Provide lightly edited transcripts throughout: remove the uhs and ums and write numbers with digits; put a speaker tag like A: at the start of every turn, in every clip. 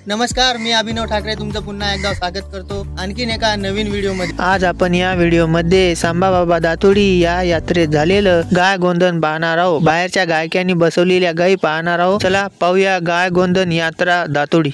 A: नमस्कार, मी अभिनव ठाकरे तुमचं पुन्हा एकदा स्वागत करतो आणखीन एका नवीन व्हिडिओ मध्ये।
B: आज आपण या व्हिडिओ मध्ये सांबाबाबा दातोडी या यात्रेत झालेलं गाय गोंधन पाहणार आहोत। बाहेरच्या गायकांनी बसवलेल्या गायी पाहणार आहोत। चला पाहूया गाय गोंधन यात्रा दातोडी।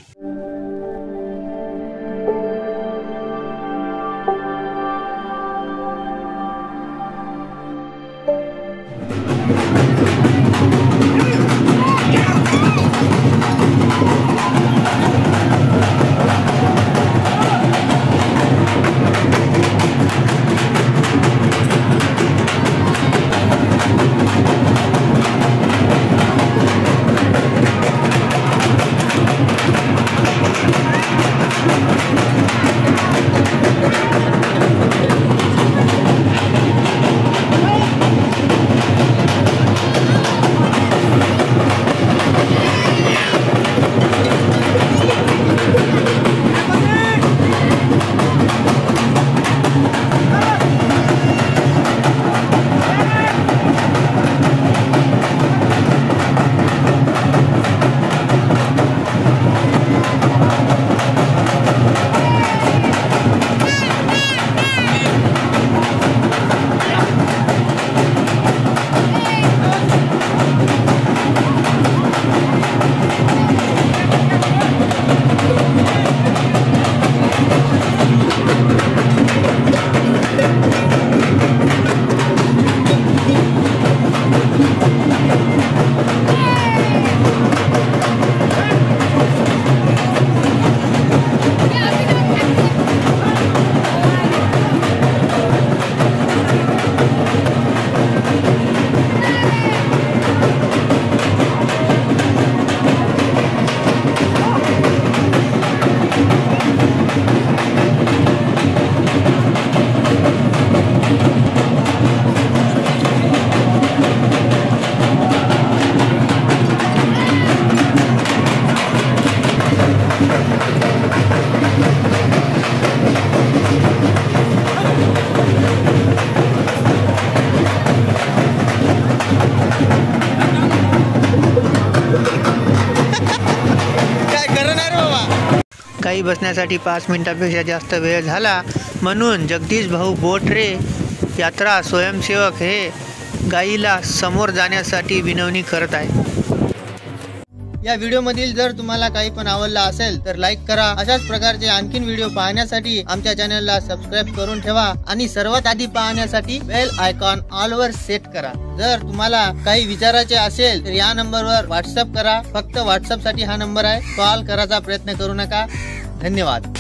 B: गाई बसण्यासाठी 5 मिनिटांपेक्षा जास्त वेळ झाला म्हणून जगदीश भाऊ बोटरे यात्रा स्वयंसेवक हे गाईला समोर जाण्यासाठी विनवणी करत आहे।
A: या व्हिडिओ मधील जर तुम्हाला काही पण आवडला असेल तर लाईक करा। अशाच प्रकारचे आणखीन व्हिडिओ पाहण्यासाठी आमच्या चॅनलला सबस्क्राईब करून ठेवा आणि सर्वात आधी पाहण्यासाठी बेल आयकॉन ऑल वर सेट करा। जर तुम्हाला काही विचारायचे असेल तर या नंबरवर व्हॉट्सअप करा। फक्त व्हॉट्सअप साठी हा नंबर आहे, कॉल करायचा प्रयत्न करू नका। धन्यवाद।